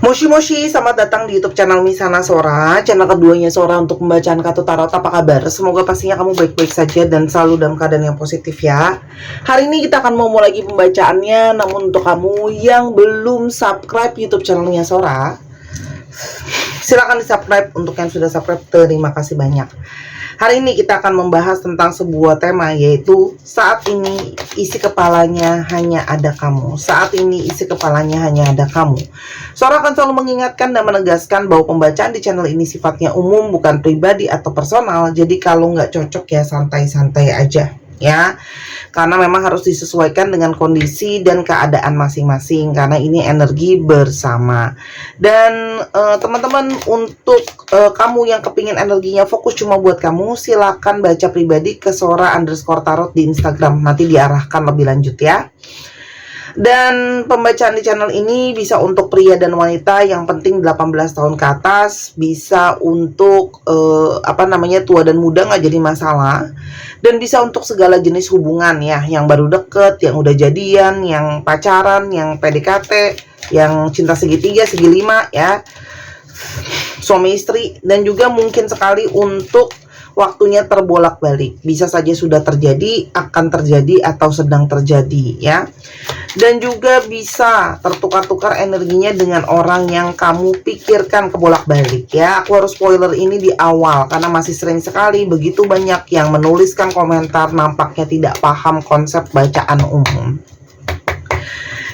Moshi Moshi, selamat datang di YouTube channel Misana Sora, channel keduanya Sora untuk pembacaan kartu tarot. Apa kabar? Semoga pastinya kamu baik-baik saja dan selalu dalam keadaan yang positif ya. Hari ini kita akan mau mulai lagi pembacaannya, namun untuk kamu yang belum subscribe YouTube channelnya Sora, silakan di subscribe. Untuk yang sudah subscribe, terima kasih banyak. Hari ini kita akan membahas tentang sebuah tema, yaitu saat ini isi kepalanya hanya ada kamu. Saat ini isi kepalanya hanya ada kamu. Sora akan selalu mengingatkan dan menegaskan bahwa pembacaan di channel ini sifatnya umum, bukan pribadi atau personal. Jadi kalau nggak cocok ya santai-santai aja ya, karena memang harus disesuaikan dengan kondisi dan keadaan masing-masing, karena ini energi bersama. Dan teman-teman, untuk kamu yang kepingin energinya fokus cuma buat kamu, silakan baca pribadi ke Sora_tarot di Instagram, nanti diarahkan lebih lanjut ya. Dan pembacaan di channel ini bisa untuk pria dan wanita, yang penting 18 tahun ke atas, bisa untuk tua dan muda, nggak jadi masalah. Dan bisa untuk segala jenis hubungan ya, yang baru deket, yang udah jadian, yang pacaran, yang PDKT, yang cinta segitiga, segi lima ya, suami istri. Dan juga mungkin sekali untuk waktunya terbolak-balik, bisa saja sudah terjadi, akan terjadi, atau sedang terjadi ya. Dan juga bisa tertukar-tukar energinya dengan orang yang kamu pikirkan kebolak-balik ya. Aku harus spoiler ini di awal karena masih sering sekali begitu banyak yang menuliskan komentar nampaknya tidak paham konsep bacaan umum.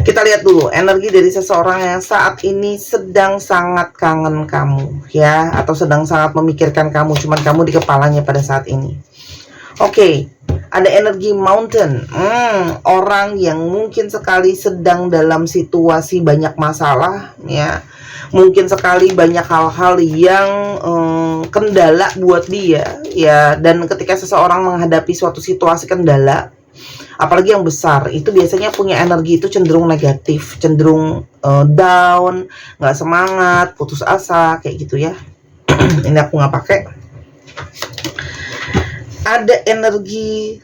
Kita lihat dulu energi dari seseorang yang saat ini sedang sangat kangen kamu ya, atau sedang sangat memikirkan kamu, cuman kamu di kepalanya pada saat ini. Oke, ada energi mountain. Orang yang mungkin sekali sedang dalam situasi banyak masalah ya. Mungkin sekali banyak hal-hal yang kendala buat dia ya. Dan ketika seseorang menghadapi suatu situasi kendala, apalagi yang besar, itu biasanya punya energi itu cenderung negatif, cenderung down, nggak semangat, putus asa, kayak gitu ya. Ini aku nggak pakai. Ada energi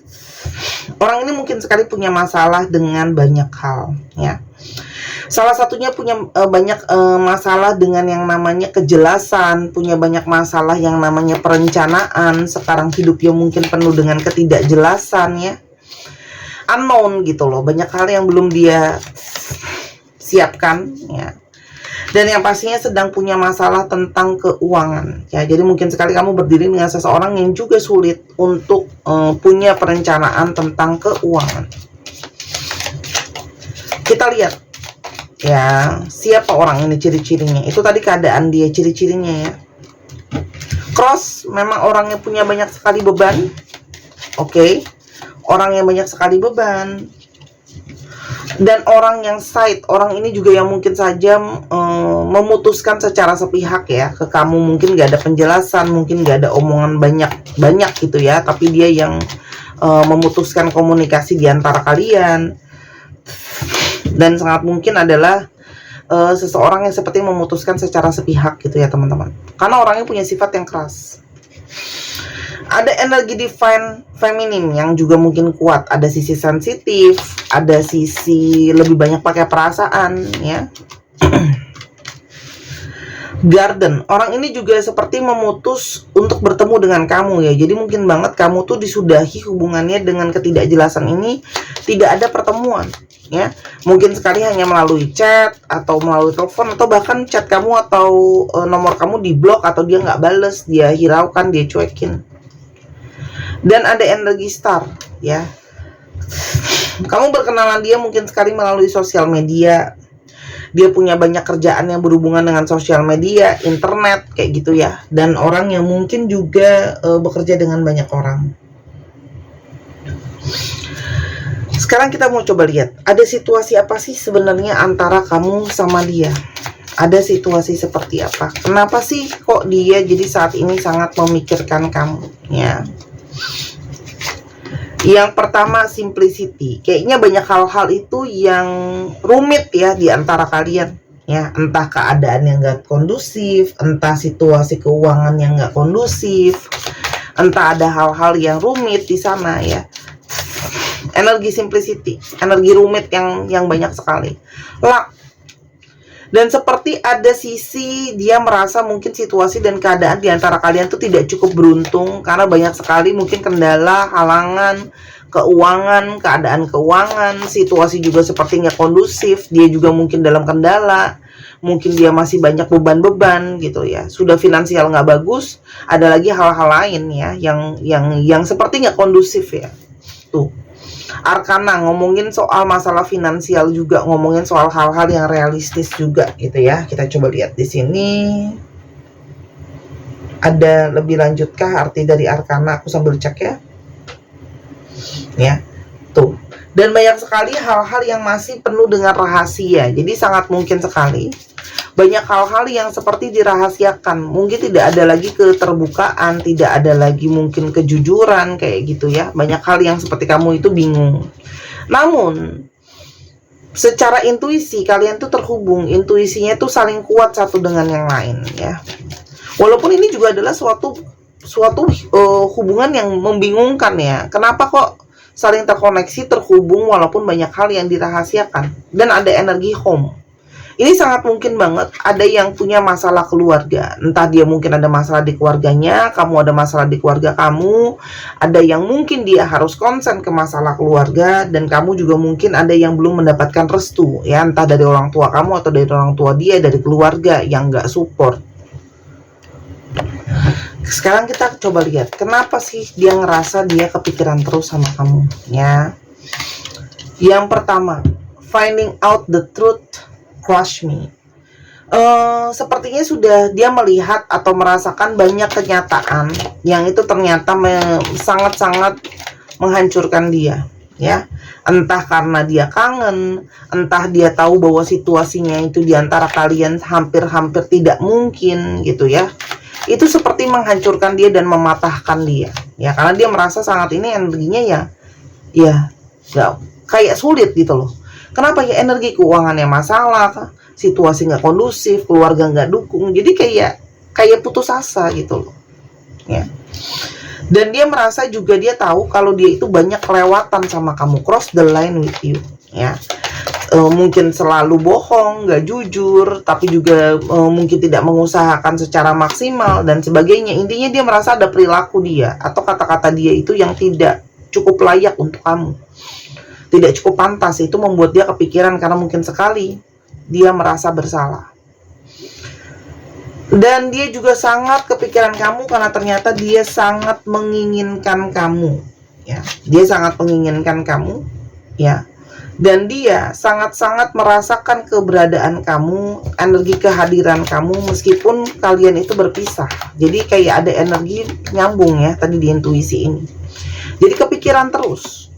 orang ini mungkin sekali punya masalah dengan banyak hal ya. Salah satunya punya banyak masalah dengan yang namanya kejelasan, punya banyak masalah yang namanya perencanaan. Sekarang hidupnya mungkin penuh dengan ketidakjelasan ya, unknown gitu loh, banyak hal yang belum dia siapkan ya. Dan yang pastinya sedang punya masalah tentang keuangan ya. Jadi mungkin sekali kamu berdiri dengan seseorang yang juga sulit untuk punya perencanaan tentang keuangan. Kita lihat ya, siapa orang ini, ciri-cirinya. Itu tadi keadaan dia, ciri-cirinya ya. Cross, memang orangnya punya banyak sekali beban. Oke. Orang yang banyak sekali beban. Dan orang yang side, orang ini juga yang mungkin saja memutuskan secara sepihak ya ke kamu. Mungkin gak ada penjelasan, mungkin gak ada omongan banyak gitu ya, tapi dia yang memutuskan komunikasi di antara kalian. Dan sangat mungkin adalah seseorang yang seperti memutuskan secara sepihak gitu ya teman-teman, karena orangnya punya sifat yang keras. Ada energi divine feminim yang juga mungkin kuat. Ada sisi sensitif, ada sisi lebih banyak pakai perasaan ya. Garden, orang ini juga seperti memutus untuk bertemu dengan kamu ya. Jadi mungkin banget kamu tuh disudahi hubungannya dengan ketidakjelasan ini, tidak ada pertemuan ya. Mungkin sekali hanya melalui chat atau melalui telepon, atau bahkan chat kamu atau nomor kamu diblok, atau dia nggak bales, dia hiraukan, dia cuekin. Dan ada energi star ya. Kamu berkenalan dia mungkin sekali melalui sosial media. Dia punya banyak kerjaan yang berhubungan dengan sosial media, internet, kayak gitu ya. Dan orang yang mungkin juga bekerja dengan banyak orang. Sekarang kita mau coba lihat, ada situasi apa sih sebenarnya antara kamu sama dia. Ada situasi seperti apa? Kenapa sih kok dia jadi saat ini sangat memikirkan kamu ya? Yang pertama, simplicity. Kayaknya banyak hal-hal itu yang rumit ya di antara kalian ya. Entah keadaan yang gak kondusif, entah situasi keuangan yang gak kondusif, entah ada hal-hal yang rumit di sana ya. Energi simplicity, energi rumit yang banyak sekali. Luck, Dan seperti ada sisi dia merasa mungkin situasi dan keadaan di antara kalian tuh tidak cukup beruntung karena banyak sekali mungkin kendala, halangan, keuangan, keadaan keuangan, situasi juga seperti nggak kondusif, dia juga mungkin dalam kendala, mungkin dia masih banyak beban-beban gitu ya. Sudah finansial nggak bagus, ada lagi hal-hal lain ya yang seperti nggak kondusif ya. Tuh. Arkana ngomongin soal masalah finansial juga, ngomongin soal hal-hal yang realistis juga gitu ya. Kita coba lihat di sini. Ada lebih lanjutkah arti dari arkana? Aku sambil cek ya. Ya. Tuh. Dan banyak sekali hal-hal yang masih penuh dengan rahasia. Jadi sangat mungkin sekali banyak hal-hal yang seperti dirahasiakan. Mungkin tidak ada lagi keterbukaan, tidak ada lagi mungkin kejujuran kayak gitu ya. Banyak hal yang seperti kamu itu bingung. Namun secara intuisi kalian tuh terhubung, intuisinya tuh saling kuat satu dengan yang lain ya. Walaupun ini juga adalah suatu hubungan yang membingungkan ya. Kenapa kok saling terkoneksi, terhubung walaupun banyak hal yang dirahasiakan dan ada energi home. Ini sangat mungkin banget ada yang punya masalah keluarga. Entah dia mungkin ada masalah di keluarganya, kamu ada masalah di keluarga kamu. Ada yang mungkin dia harus konsen ke masalah keluarga. Dan kamu juga mungkin ada yang belum mendapatkan restu ya, entah dari orang tua kamu atau dari orang tua dia, dari keluarga yang gak support. Sekarang kita coba lihat, kenapa sih dia ngerasa dia kepikiran terus sama kamu ya. Yang pertama, finding out the truth crush me. Sepertinya sudah dia melihat atau merasakan banyak kenyataan yang itu ternyata sangat-sangat menghancurkan dia ya. Entah karena dia kangen, entah dia tahu bahwa situasinya itu diantara kalian hampir-hampir tidak mungkin gitu ya. Itu seperti menghancurkan dia dan mematahkan dia ya, karena dia merasa sangat ini energinya ya kayak sulit gitu loh. Kenapa ya? Energi keuangannya masalah, situasi nggak kondusif, keluarga nggak dukung, jadi kayak putus asa gitu loh ya. Dan dia merasa juga, dia tahu kalau dia itu banyak kelewatan sama kamu, cross the line with you ya. Mungkin selalu bohong, nggak jujur, tapi juga mungkin tidak mengusahakan secara maksimal dan sebagainya. Intinya dia merasa ada perilaku dia atau kata-kata dia itu yang tidak cukup layak untuk kamu, tidak cukup pantas. Itu membuat dia kepikiran karena mungkin sekali dia merasa bersalah. Dan dia juga sangat kepikiran kamu karena ternyata dia sangat menginginkan kamu ya. Dia sangat menginginkan kamu ya. Dan dia sangat-sangat merasakan keberadaan kamu, energi kehadiran kamu meskipun kalian itu berpisah. Jadi kayak ada energi nyambung ya tadi di intuisi ini. Jadi kepikiran terus.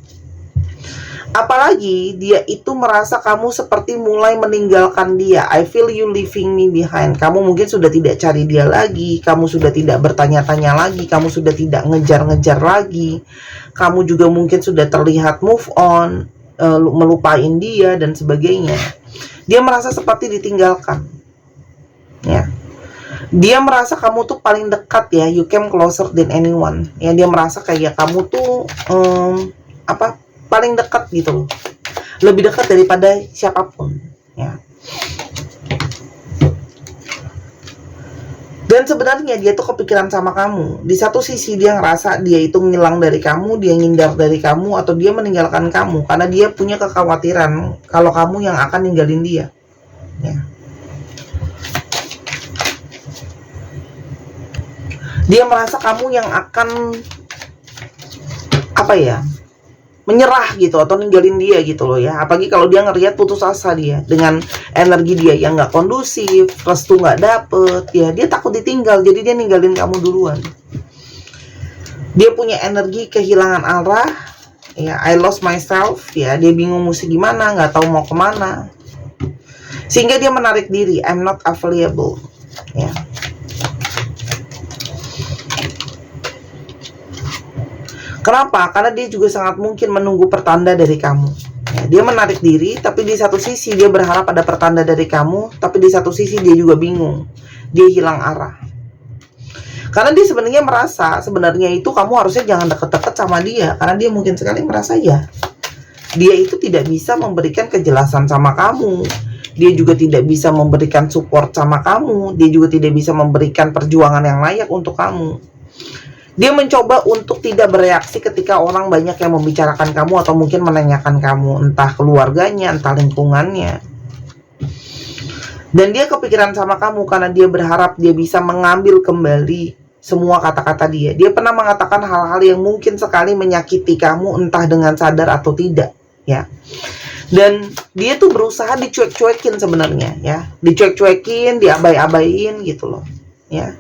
Apalagi dia itu merasa kamu seperti mulai meninggalkan dia. I feel you leaving me behind. Kamu mungkin sudah tidak cari dia lagi, kamu sudah tidak bertanya-tanya lagi, kamu sudah tidak ngejar-ngejar lagi. Kamu juga mungkin sudah terlihat move on, melupain dia dan sebagainya. Dia merasa seperti ditinggalkan ya. Dia merasa kamu tuh paling dekat ya, you came closer than anyone ya. Dia merasa kayak kamu tuh paling dekat gitu loh, lebih dekat daripada siapapun ya. Dan sebenarnya dia tuh kepikiran sama kamu. Di satu sisi dia ngerasa dia itu ngilang dari kamu, dia ngindar dari kamu, atau dia meninggalkan kamu karena dia punya kekhawatiran kalau kamu yang akan ninggalin dia ya. Dia merasa kamu yang akan menyerah gitu atau ninggalin dia gitu loh ya. Apalagi kalau dia ngelihat putus asa dia dengan energi dia yang nggak kondusif, restu nggak dapet ya, dia takut ditinggal, jadi dia ninggalin kamu duluan. Dia punya energi kehilangan arah ya, I lost myself ya. Dia bingung mesti gimana, nggak tahu mau kemana, sehingga dia menarik diri, I'm not available ya. Kenapa? Karena dia juga sangat mungkin menunggu pertanda dari kamu ya. Dia menarik diri, tapi di satu sisi dia berharap ada pertanda dari kamu, tapi di satu sisi dia juga bingung, dia hilang arah. Karena dia sebenarnya merasa sebenarnya itu kamu harusnya jangan deket-deket sama dia, karena dia mungkin sekali merasa ya dia itu tidak bisa memberikan kejelasan sama kamu. dia juga tidak bisa memberikan support sama kamu, dia juga tidak bisa memberikan perjuangan yang layak untuk kamu. Dia mencoba untuk tidak bereaksi ketika orang banyak yang membicarakan kamu atau mungkin menanyakan kamu, entah keluarganya, entah lingkungannya. Dan dia kepikiran sama kamu karena dia berharap dia bisa mengambil kembali semua kata-kata dia. Dia pernah mengatakan hal-hal yang mungkin sekali menyakiti kamu, entah dengan sadar atau tidak, ya. Dan dia tuh berusaha dicuek-cuekin sebenarnya, ya. Dicuek-cuekin, diabai-abain gitu loh, ya.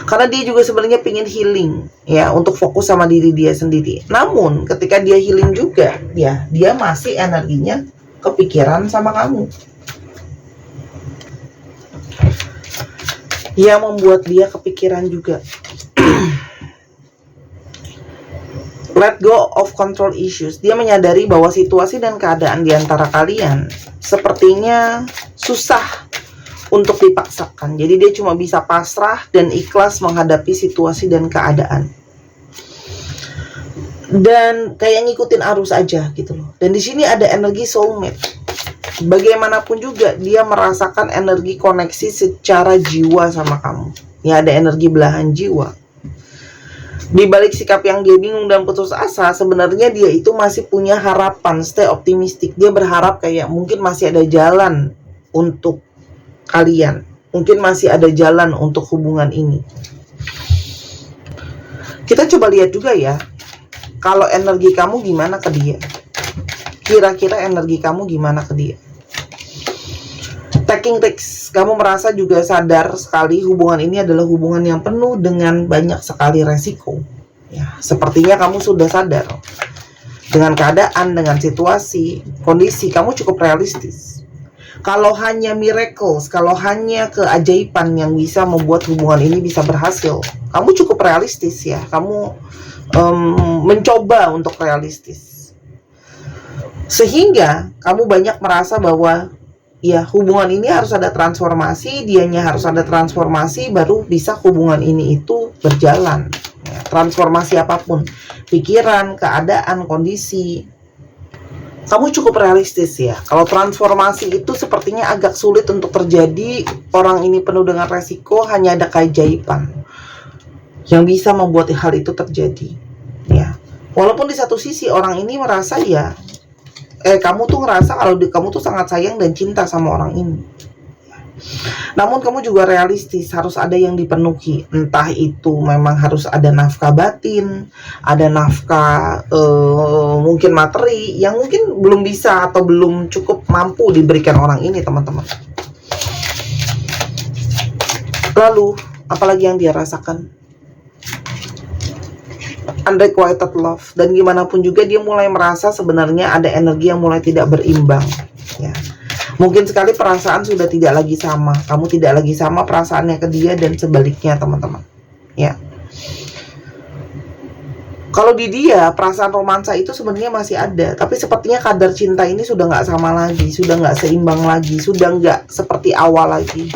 Karena dia juga sebenarnya pengen healing, ya, untuk fokus sama diri dia sendiri. Namun ketika dia healing juga, ya, dia masih energinya kepikiran sama kamu. Yang membuat dia kepikiran juga. Let go of control issues. Dia menyadari bahwa situasi dan keadaan di antara kalian sepertinya susah untuk dipaksakan. Jadi dia cuma bisa pasrah dan ikhlas menghadapi situasi dan keadaan. Dan kayak ngikutin arus aja gitu loh. Dan di sini ada energi soulmate. Bagaimanapun juga dia merasakan energi koneksi secara jiwa sama kamu. Ya, ada energi belahan jiwa. Di balik sikap yang dia bingung dan putus asa, sebenarnya dia itu masih punya harapan, stay optimistic. Dia berharap kayak mungkin masih ada jalan untuk kalian. Mungkin masih ada jalan untuk hubungan ini. Kita coba lihat juga ya, kalau energi kamu gimana ke dia. Kira-kira energi kamu gimana ke dia. Taking risks, kamu merasa juga sadar sekali hubungan ini adalah hubungan yang penuh dengan banyak sekali resiko. Ya, sepertinya kamu sudah sadar dengan keadaan, dengan situasi, kondisi, kamu cukup realistis. Kalau hanya miracles, kalau hanya keajaiban yang bisa membuat hubungan ini bisa berhasil, kamu cukup realistis ya. Kamu mencoba untuk realistis. Sehingga kamu banyak merasa bahwa ya, hubungan ini harus ada transformasi, dianya harus ada transformasi, baru bisa hubungan ini itu berjalan. Ya, transformasi apapun, pikiran, keadaan, kondisi. Kamu cukup realistis ya. Kalau transformasi itu sepertinya agak sulit untuk terjadi. Orang ini penuh dengan resiko, hanya ada keajaiban yang bisa membuat hal itu terjadi. Ya, walaupun di satu sisi orang ini merasa ya, kamu tuh ngerasa kalau kamu tuh sangat sayang dan cinta sama orang ini. Namun kamu juga realistis, harus ada yang dipenuhi. Entah itu memang harus ada nafkah batin, ada nafkah mungkin materi yang mungkin belum bisa atau belum cukup mampu diberikan orang ini, teman-teman. Lalu, apalagi yang dia rasakan? Unrequited love. Dan gimana pun juga dia mulai merasa sebenarnya ada energi yang mulai tidak berimbang, ya. Mungkin sekali perasaan sudah tidak lagi sama. Kamu tidak lagi sama perasaannya ke dia dan sebaliknya, teman-teman, ya. Kalau di dia perasaan romansa itu sebenarnya masih ada, tapi sepertinya kadar cinta ini sudah nggak sama lagi, sudah nggak seimbang lagi, sudah nggak seperti awal lagi.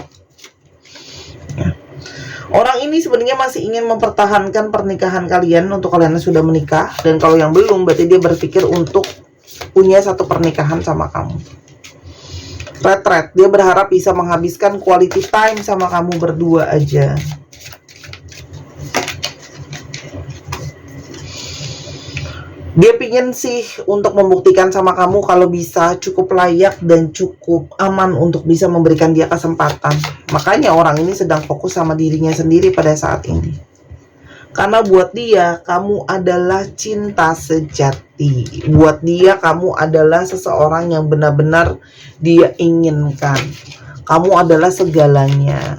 Orang ini sebenarnya masih ingin mempertahankan pernikahan kalian untuk kalian yang sudah menikah. Dan kalau yang belum, berarti dia berpikir untuk punya satu pernikahan sama kamu. Retret, dia berharap bisa menghabiskan quality time sama kamu berdua aja. Dia pingin sih untuk membuktikan sama kamu kalau bisa cukup layak dan cukup aman untuk bisa memberikan dia kesempatan. Makanya orang ini sedang fokus sama dirinya sendiri pada saat ini. Karena buat dia, kamu adalah cinta sejati. Buat dia, kamu adalah seseorang yang benar-benar dia inginkan. Kamu adalah segalanya.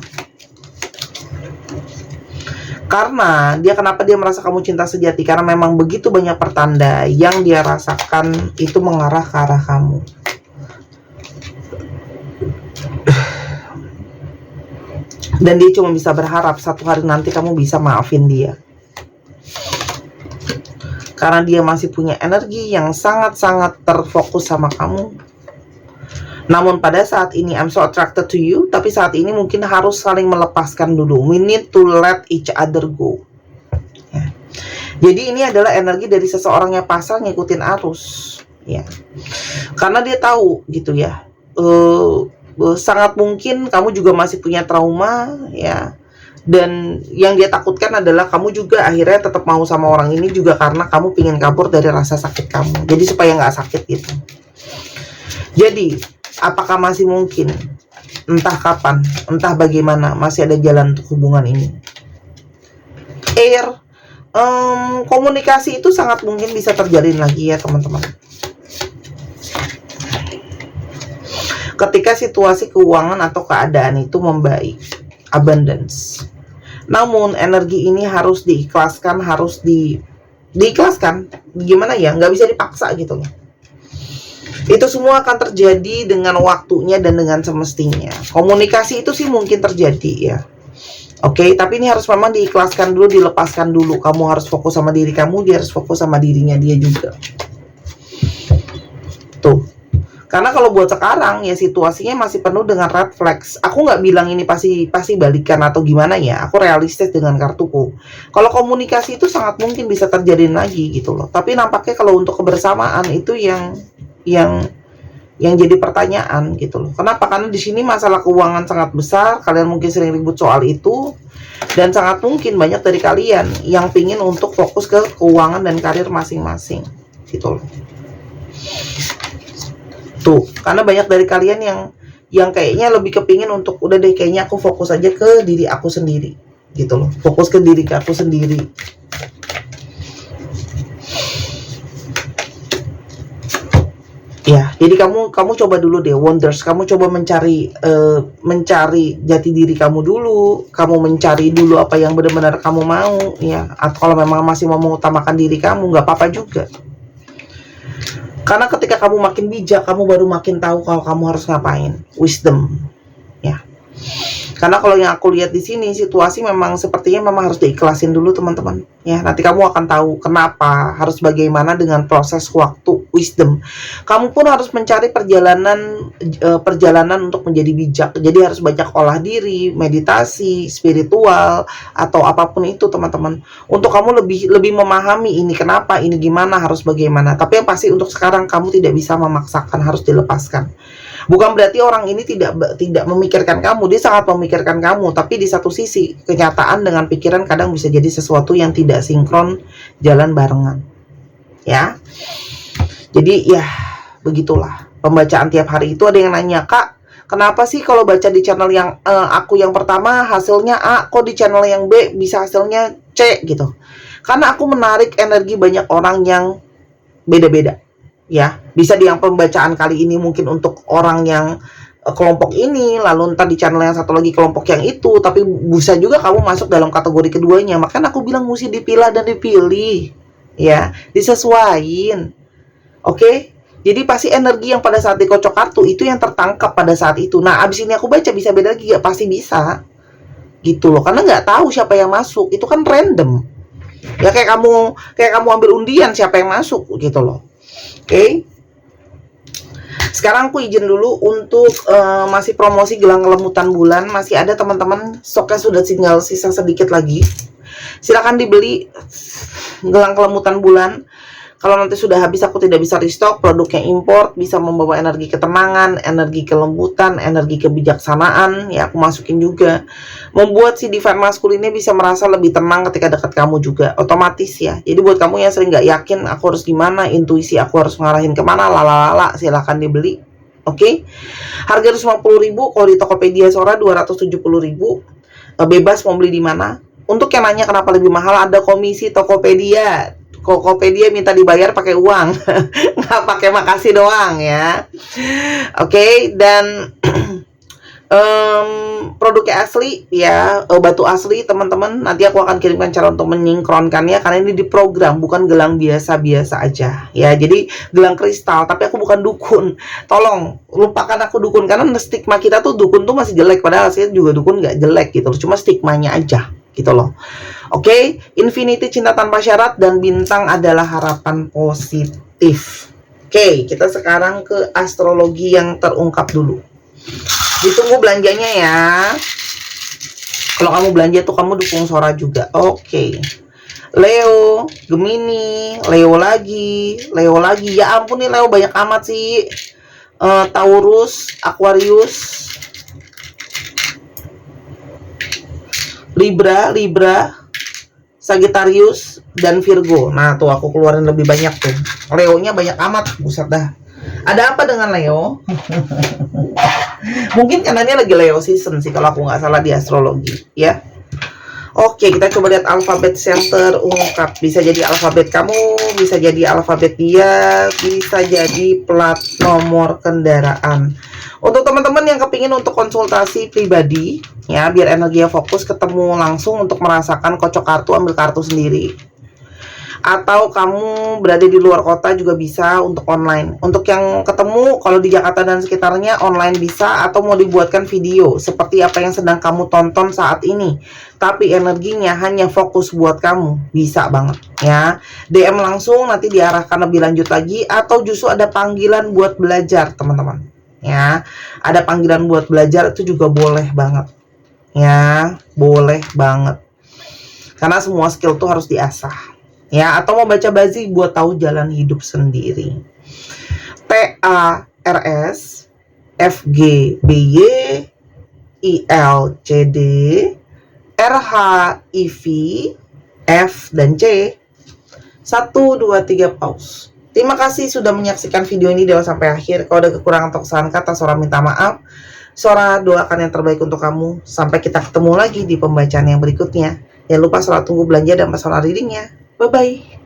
Karena dia, kenapa dia merasa kamu cinta sejati? Karena memang begitu banyak pertanda yang dia rasakan itu mengarah ke arah kamu. Dan dia cuma bisa berharap satu hari nanti kamu bisa maafin dia. Karena dia masih punya energi yang sangat-sangat terfokus sama kamu. Namun pada saat ini I'm so attracted to you, tapi saat ini mungkin harus saling melepaskan dulu. We need to let each other go. Ya. Jadi ini adalah energi dari seseorang yang pasrah ngikutin arus. Ya. Karena dia tahu gitu ya. sangat mungkin kamu juga masih punya trauma ya. Dan yang dia takutkan adalah kamu juga akhirnya tetap mau sama orang ini juga karena kamu pingin kabur dari rasa sakit kamu. Jadi supaya nggak sakit gitu. Jadi apakah masih mungkin, entah kapan, entah bagaimana, masih ada jalan untuk hubungan ini? Air, komunikasi itu sangat mungkin bisa terjalin lagi ya teman-teman. Ketika situasi keuangan atau keadaan itu membaik, abundance. Namun energi ini harus diikhlaskan, harus diikhlaskan. Gimana ya? Nggak bisa dipaksa gitu loh. Itu semua akan terjadi dengan waktunya dan dengan semestinya. Komunikasi itu sih mungkin terjadi ya. Oke, tapi ini harus memang diikhlaskan dulu, dilepaskan dulu. Kamu harus fokus sama diri kamu, dia harus fokus sama dirinya dia juga. Tuh. Karena kalau buat sekarang ya situasinya masih penuh dengan red flags. Aku nggak bilang ini pasti balikan atau gimana ya. Aku realistis dengan kartuku. Kalau komunikasi itu sangat mungkin bisa terjadi lagi gitu loh. Tapi nampaknya kalau untuk kebersamaan itu yang jadi pertanyaan gitu loh. Kenapa? Karena di sini masalah keuangan sangat besar. Kalian mungkin sering ribut soal itu. Dan sangat mungkin banyak dari kalian yang pingin untuk fokus ke keuangan dan karir masing-masing gitu loh. Tuh, karena banyak dari kalian yang kayaknya lebih kepingin untuk udah deh kayaknya aku fokus aja ke diri aku sendiri gitu loh. Fokus ke diri aku sendiri. Ya, jadi kamu coba dulu deh wonders, kamu coba mencari jati diri kamu dulu, kamu mencari dulu apa yang benar-benar kamu mau ya. Atau kalau memang masih mau mengutamakan diri kamu nggak apa-apa juga. Karena ketika kamu makin bijak, kamu baru makin tahu kalau kamu harus ngapain. Wisdom, ya. Karena kalau yang aku lihat di sini situasi memang sepertinya memang harus diikhlasin dulu teman-teman. Ya, nanti kamu akan tahu kenapa, harus bagaimana dengan proses waktu, wisdom. Kamu pun harus mencari perjalanan untuk menjadi bijak. Jadi harus banyak olah diri, meditasi, spiritual atau apapun itu teman-teman. Untuk kamu lebih memahami ini kenapa, ini gimana, harus bagaimana. Tapi yang pasti untuk sekarang kamu tidak bisa memaksakan, harus dilepaskan. Bukan berarti orang ini tidak memikirkan kamu, dia sangat memikirkan kamu, tapi di satu sisi kenyataan dengan pikiran kadang bisa jadi sesuatu yang tidak sinkron jalan barengan. Ya. Jadi ya begitulah. Pembacaan tiap hari itu ada yang nanya, "Kak, kenapa sih kalau baca di channel yang aku yang pertama hasilnya A, kok di channel yang B bisa hasilnya C?" gitu. Karena aku menarik energi banyak orang yang beda-beda. Ya, bisa di yang pembacaan kali ini mungkin untuk orang yang kelompok ini, lalu ntar di channel yang satu lagi kelompok yang itu, tapi bisa juga kamu masuk dalam kategori keduanya. Makanya aku bilang mesti dipilah dan dipilih, ya, disesuaiin. Oke? Jadi pasti energi yang pada saat dikocok kartu itu yang tertangkap pada saat itu. Nah, abis ini aku baca bisa beda lagi, gak pasti bisa, gitu loh. Karena nggak tahu siapa yang masuk, itu kan random. Ya kayak kamu ambil undian siapa yang masuk, gitu loh. Oke. Sekarang aku izin dulu untuk masih promosi gelang kelemutan bulan. Masih ada teman-teman, stoknya sudah tinggal sisa sedikit lagi. Silakan dibeli gelang kelemutan bulan. Kalau nanti sudah habis aku tidak bisa restock. Produknya import, bisa membawa energi ketenangan, energi kelembutan, energi kebijaksanaan. Ya aku masukin juga. Membuat si divine masculine bisa merasa lebih tenang ketika dekat kamu juga. Otomatis ya. Jadi buat kamu yang sering nggak yakin aku harus gimana, intuisi aku harus ngarahin kemana, lalala, silahkan dibeli. Oke. Harga 150.000, kalau di Tokopedia Sora 270.000. Bebas mau beli di mana. Untuk yang nanya kenapa lebih mahal, ada komisi Tokopedia. Tokopedia minta dibayar pakai uang, nggak pakai makasih doang ya. Oke, dan produknya asli ya, batu asli teman-teman. Nanti aku akan kirimkan cara untuk menyingkronkannya karena ini diprogram, bukan gelang biasa-biasa aja ya. Jadi gelang kristal, tapi aku bukan dukun. Tolong lupakan aku dukun, karena stigma kita tuh dukun tuh masih jelek, padahal hasilnya juga dukun nggak jelek gitu. Cuma stigmanya aja gitu loh. Oke, Infinity cinta tanpa syarat dan bintang adalah harapan positif. Oke, kita sekarang ke astrologi yang terungkap dulu. Ditunggu belanjanya ya. Kalau kamu belanja tuh kamu dukung Sora juga. Oke. Leo, Gemini, Leo lagi. Ya ampun nih Leo banyak amat sih. Taurus, Aquarius, Libra, Sagittarius, dan Virgo. Nah tuh aku keluarin lebih banyak tuh. Leo-nya banyak amat, buset dah. Ada apa dengan Leo? Mungkin karena ini lagi Leo season sih kalau aku nggak salah di astrologi ya. Oke, kita coba lihat alfabet yang terungkap. Bisa jadi alfabet kamu, bisa jadi alfabet dia, bisa jadi plat nomor kendaraan. Untuk teman-teman yang kepingin untuk konsultasi pribadi, ya biar energinya fokus, ketemu langsung untuk merasakan kocok kartu, ambil kartu sendiri. Atau kamu berada di luar kota juga bisa untuk online. Untuk yang ketemu, kalau di Jakarta dan sekitarnya online bisa, atau mau dibuatkan video seperti apa yang sedang kamu tonton saat ini, tapi energinya hanya fokus buat kamu, bisa banget ya. DM langsung, nanti diarahkan lebih lanjut lagi, atau justru ada panggilan buat belajar teman-teman ya. Ada panggilan buat belajar, itu juga boleh banget ya, boleh banget, karena semua skill tuh harus diasah ya. Atau mau baca bazi buat tahu jalan hidup sendiri. TARS FGBY ILCD RHIV F dan C 1, 2, 3 pause. Terima kasih sudah menyaksikan video ini dari sampai akhir. Kalau ada kekurangan atau kesalahan kata, Sora minta maaf. Sora doakan yang terbaik untuk kamu. Sampai kita ketemu lagi di pembacaan yang berikutnya. Jangan lupa Sora tunggu belanja dan masalah readingnya. Bye-bye.